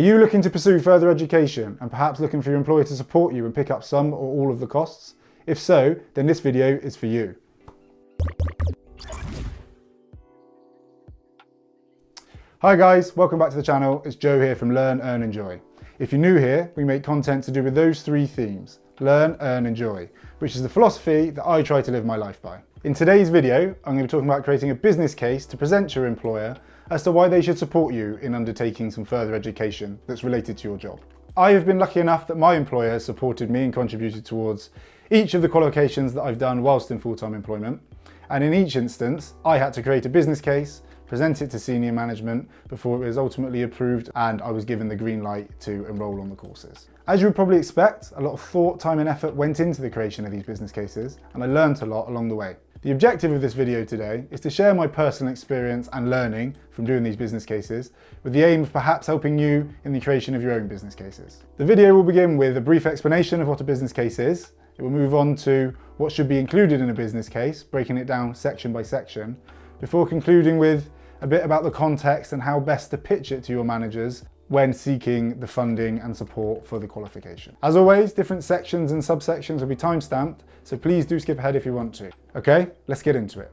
Are you looking to pursue further education and perhaps looking for your employer to support you and pick up some or all of the costs? If so, then this video is for you. Hi guys, welcome back to the channel. It's Joe here from Learn, Earn, Enjoy. If you're new here, we make content to do with those three themes: learn, earn, enjoy, which is the philosophy that I try to live my life by. In today's video, I'm going to be talking about creating a business case to present to your employer as to why they should support you in undertaking some further education that's related to your job. I have been lucky enough that my employer has supported me and contributed towards each of the qualifications that I've done whilst in full-time employment. And in each instance, I had to create a business case, present it to senior management before it was ultimately approved and I was given the green light to enrol on the courses. As you would probably expect, a lot of thought, time and effort went into the creation of these business cases, and I learned a lot along the way. The objective of this video today is to share my personal experience and learning from doing these business cases, with the aim of perhaps helping you in the creation of your own business cases. The video will begin with a brief explanation of what a business case is. It will move on to what should be included in a business case, breaking it down section by section, before concluding with a bit about the context and how best to pitch it to your managers when seeking the funding and support for the qualification. As always, different sections and subsections will be time-stamped, so please do skip ahead if you want to. Okay, let's get into it.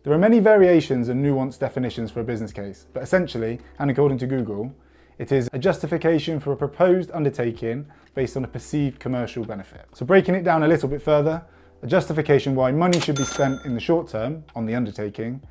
There are many variations and nuanced definitions for a business case, but essentially, and according to Google, it is a justification for a proposed undertaking based on a perceived commercial benefit. So breaking it down a little bit further, a justification why money should be spent in the short term on the undertaking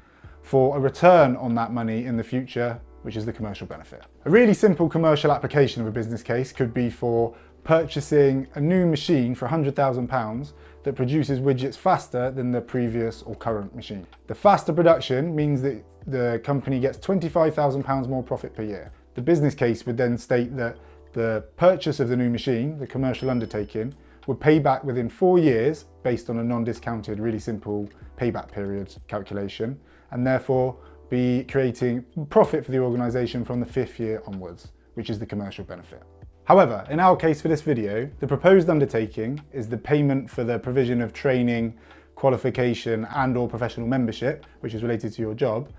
for a return on that money in the future, which is the commercial benefit. A really simple commercial application of a business case could be for purchasing a new machine for £100,000 that produces widgets faster than the previous or current machine. The faster production means that the company gets £25,000 more profit per year. The business case would then state that the purchase of the new machine, the commercial undertaking, would pay back within 4 years based on a non-discounted, really simple payback period calculation, and therefore be creating profit for the organisation from the 5th year onwards, which is the commercial benefit. However, in our case for this video, the proposed undertaking is the payment for the provision of training, qualification and/or professional membership, which is related to your job,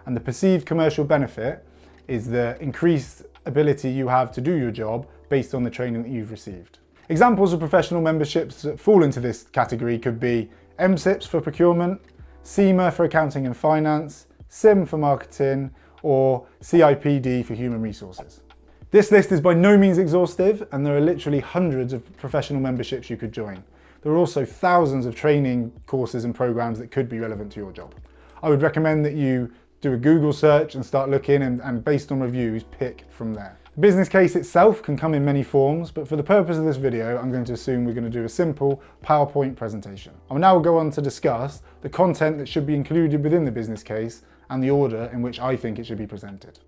and the perceived commercial benefit is the increased ability you have to do your job based on the training that you've received. Examples of professional memberships that fall into this category could be MSIPs for procurement, CIMA for accounting and finance, SIM for marketing, or CIPD for human resources. This list is by no means exhaustive, and there are literally hundreds of professional memberships you could join. There are also thousands of training courses and programs that could be relevant to your job. I would recommend that you do a Google search and start looking and based on reviews, pick from there. The business case itself can come in many forms, but for the purpose of this video, I'm going to assume we're going to do a simple PowerPoint presentation. I'll now go on to discuss the content that should be included within the business case and the order in which I think it should be presented.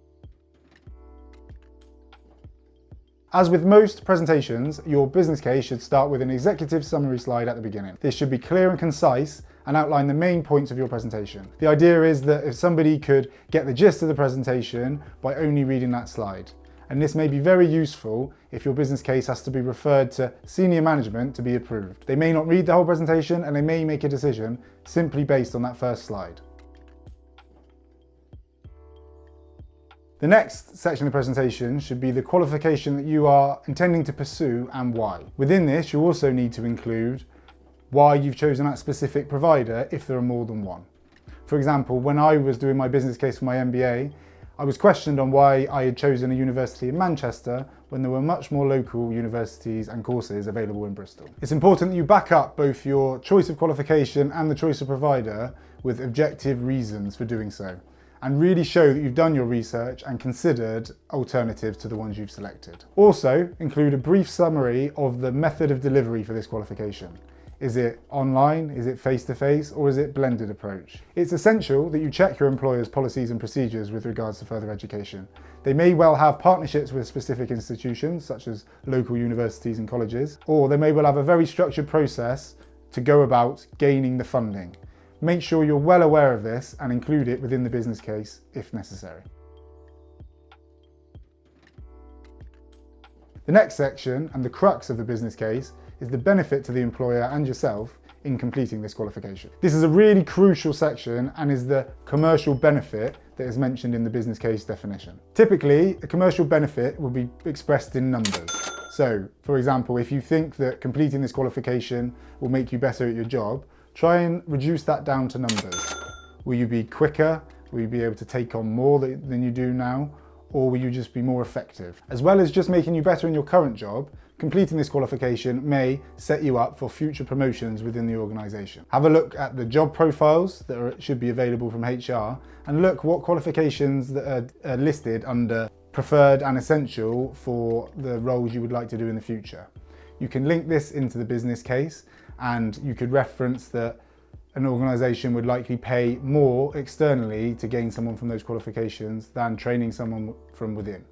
As with most presentations, your business case should start with an executive summary slide at the beginning. This should be clear and concise and outline the main points of your presentation. The idea is that if somebody could get the gist of the presentation by only reading that slide. And this may be very useful if your business case has to be referred to senior management to be approved. They may not read the whole presentation and they may make a decision simply based on that first slide. The next section of the presentation should be the qualification that you are intending to pursue and why. Within this, you also need to include why you've chosen that specific provider if there are more than one. For example, when I was doing my business case for my MBA, I was questioned on why I had chosen a university in Manchester when there were much more local universities and courses available in Bristol. It's important that you back up both your choice of qualification and the choice of provider with objective reasons for doing so, and really show that you've done your research and considered alternatives to the ones you've selected. Also, include a brief summary of the method of delivery for this qualification. Is it online, is it face-to-face, or is it blended approach? It's essential that you check your employer's policies and procedures with regards to further education. They may well have partnerships with specific institutions, such as local universities and colleges, or they may well have a very structured process to go about gaining the funding. Make sure you're well aware of this and include it within the business case if necessary. The next section, and the crux of the business case, is the benefit to the employer and yourself in completing this qualification. This is a really crucial section and is the commercial benefit that is mentioned in the business case definition. Typically, a commercial benefit will be expressed in numbers. So, for example, if you think that completing this qualification will make you better at your job, try and reduce that down to numbers. Will you be quicker? Will you be able to take on more than you do now? Or will you just be more effective? As well as just making you better in your current job, completing this qualification may set you up for future promotions within the organisation. Have a look at the job profiles that should be available from HR and look what qualifications that are listed under preferred and essential for the roles you would like to do in the future. You can link this into the business case and you could reference that an organisation would likely pay more externally to gain someone from those qualifications than training someone from within.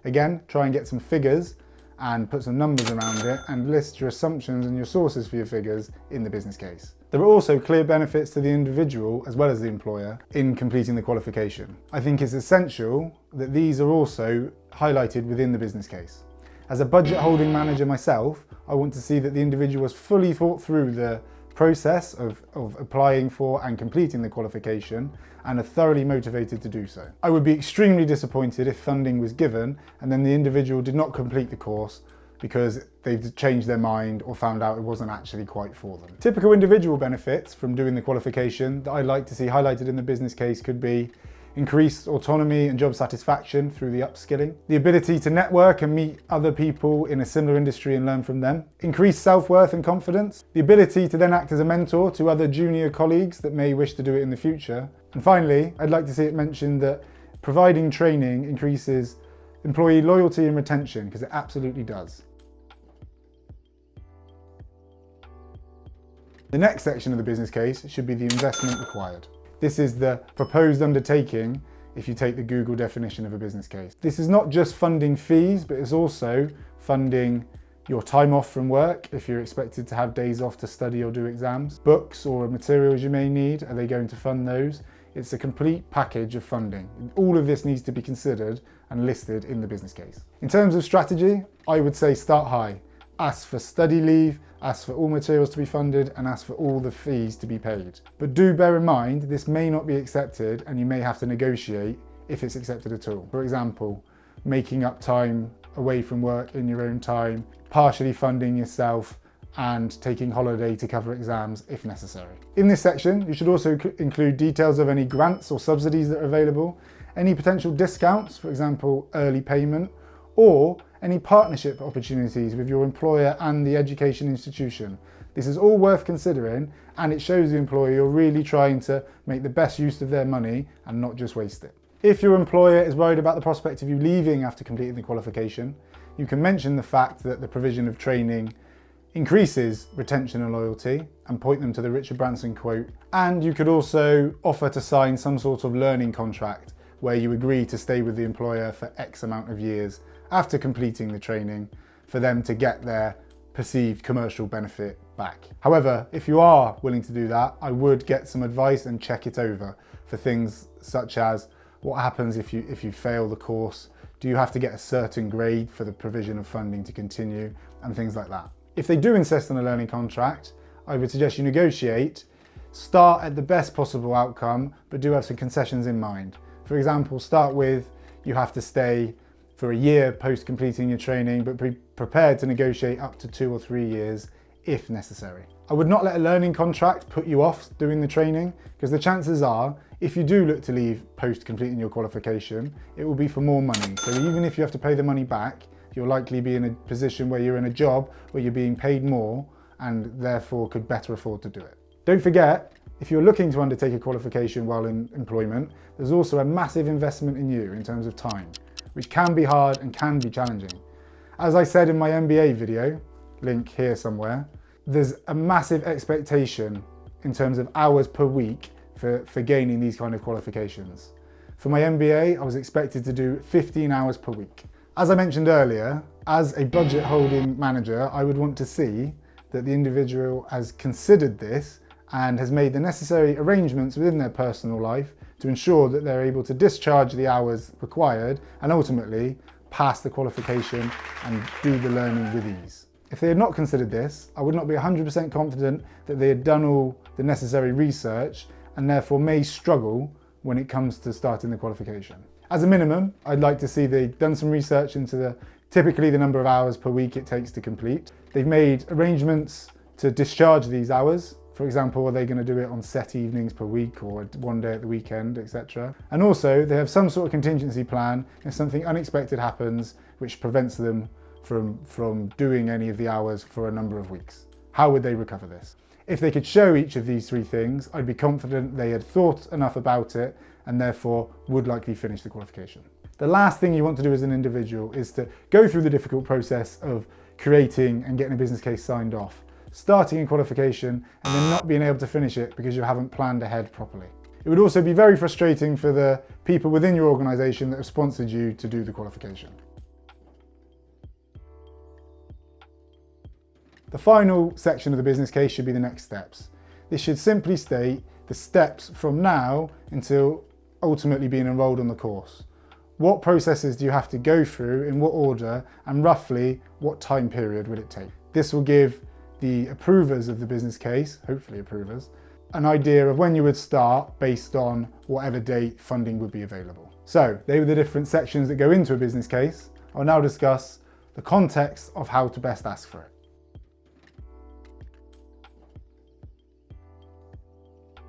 Again, try and get some figures and put some numbers around it and list your assumptions and your sources for your figures in the business case. There are also clear benefits to the individual as well as the employer in completing the qualification. I think it's essential that these are also highlighted within the business case. As a budget holding manager myself, I want to see that the individual has fully thought through the process of applying for and completing the qualification and are thoroughly motivated to do so. I would be extremely disappointed if funding was given and then the individual did not complete the course because they've changed their mind or found out it wasn't actually quite for them. Typical individual benefits from doing the qualification that I'd like to see highlighted in the business case could be increased autonomy and job satisfaction through the upskilling, the ability to network and meet other people in a similar industry and learn from them, increased self-worth and confidence, the ability to then act as a mentor to other junior colleagues that may wish to do it in the future. And finally, I'd like to see it mentioned that providing training increases employee loyalty and retention, because it absolutely does. The next section of the business case should be the investment required. This is the proposed undertaking if you take the Google definition of a business case. This is not just funding fees, but it's also funding your time off from work if you're expected to have days off to study or do exams. Books or materials you may need, are they going to fund those? It's a complete package of funding. All of this needs to be considered and listed in the business case. In terms of strategy, I would say start high. Ask for study leave, ask for all materials to be funded and ask for all the fees to be paid. But do bear in mind, this may not be accepted and you may have to negotiate if it's accepted at all. For example, making up time away from work in your own time, partially funding yourself and taking holiday to cover exams if necessary. In this section, you should also include details of any grants or subsidies that are available, any potential discounts, for example, early payment, or any partnership opportunities with your employer and the education institution. This is all worth considering and it shows the employer you're really trying to make the best use of their money and not just waste it. If your employer is worried about the prospect of you leaving after completing the qualification, you can mention the fact that the provision of training increases retention and loyalty and point them to the Richard Branson quote. And you could also offer to sign some sort of learning contract where you agree to stay with the employer for X amount of years after completing the training for them to get their perceived commercial benefit back. However, if you are willing to do that, I would get some advice and check it over for things such as what happens if you fail the course? Do you have to get a certain grade for the provision of funding to continue and things like that? If they do insist on a learning contract, I would suggest you negotiate, start at the best possible outcome, but do have some concessions in mind. For example, start with you have to stay for a year post completing your training, but be prepared to negotiate up to 2 or 3 years if necessary. I would not let a learning contract put you off doing the training, because the chances are, if you do look to leave post completing your qualification, it will be for more money. So even if you have to pay the money back, you'll likely be in a position where you're in a job where you're being paid more and therefore could better afford to do it. Don't forget, if you're looking to undertake a qualification while in employment, there's also a massive investment in you in terms of time, which can be hard and can be challenging. As I said in my MBA video, link here somewhere, there's a massive expectation in terms of hours per week for gaining these kind of qualifications. For my MBA, I was expected to do 15 hours per week. As I mentioned earlier, as a budget holding manager, I would want to see that the individual has considered this and has made the necessary arrangements within their personal life to ensure that they're able to discharge the hours required and ultimately pass the qualification and do the learning with ease. If they had not considered this, I would not be 100% confident that they had done all the necessary research and therefore may struggle when it comes to starting the qualification. As a minimum, I'd like to see they've done some research into typically the number of hours per week it takes to complete. They've made arrangements to discharge these hours. For example, are they going to do it on set evenings per week or one day at the weekend, etc. And also they have some sort of contingency plan if something unexpected happens which prevents them from doing any of the hours for a number of weeks. How would they recover this? If they could show each of these three things, I'd be confident they had thought enough about it and therefore would likely finish the qualification. The last thing you want to do as an individual is to go through the difficult process of creating and getting a business case signed off, starting in qualification and then not being able to finish it because you haven't planned ahead properly. It would also be very frustrating for the people within your organisation that have sponsored you to do the qualification. The final section of the business case should be the next steps. This should simply state the steps from now until ultimately being enrolled on the course. What processes do you have to go through, in what order, and roughly what time period will it take? This will give the approvers of the business case, hopefully approvers, an idea of when you would start based on whatever date funding would be available. So they were the different sections that go into a business case. I'll now discuss the context of how to best ask for it.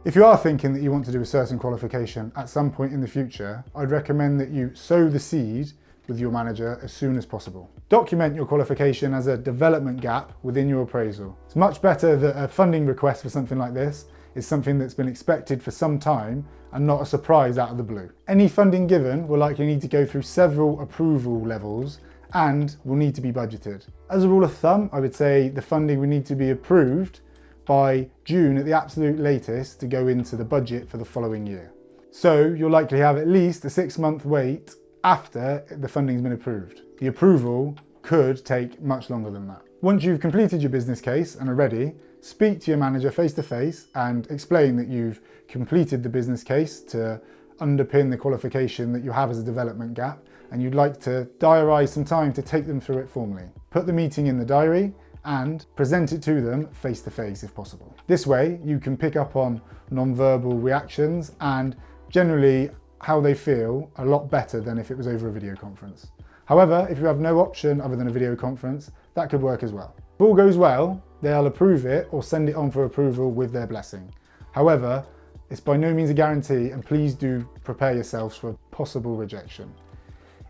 If you are thinking that you want to do a certain qualification at some point in the future, I'd recommend that you sow the seed with your manager as soon as possible. Document your qualification as a development gap within your appraisal. It's much better that a funding request for something like this is something that's been expected for some time and not a surprise out of the blue. Any funding given will likely need to go through several approval levels and will need to be budgeted. As a rule of thumb, I would say the funding would need to be approved by June at the absolute latest to go into the budget for the following year. So you'll likely have at least a 6-month wait after the funding's been approved. The approval could take much longer than that. Once you've completed your business case and are ready, speak to your manager face to face and explain that you've completed the business case to underpin the qualification that you have as a development gap and you'd like to diarise some time to take them through it formally. Put the meeting in the diary and present it to them face to face if possible. This way you can pick up on non-verbal reactions and generally how they feel a lot better than if it was over a video conference. However, if you have no option other than a video conference, that could work as well. If all goes well, they'll approve it or send it on for approval with their blessing. However, it's by no means a guarantee and please do prepare yourselves for possible rejection.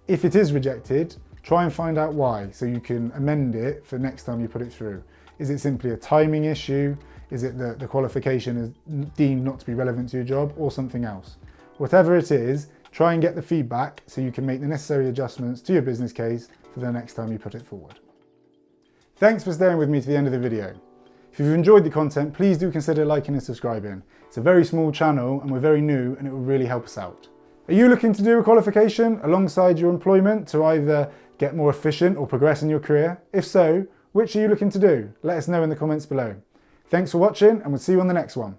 If it is rejected, try and find out why so you can amend it for next time you put it through. Is it simply a timing issue? Is it that the qualification is deemed not to be relevant to your job or something else? Whatever it is, try and get the feedback so you can make the necessary adjustments to your business case for the next time you put it forward. Thanks for staying with me to the end of the video. If you've enjoyed the content, please do consider liking and subscribing. It's a very small channel and we're very new and it will really help us out. Are you looking to do a qualification alongside your employment to either get more efficient or progress in your career? If so, which are you looking to do? Let us know in the comments below. Thanks for watching and we'll see you on the next one.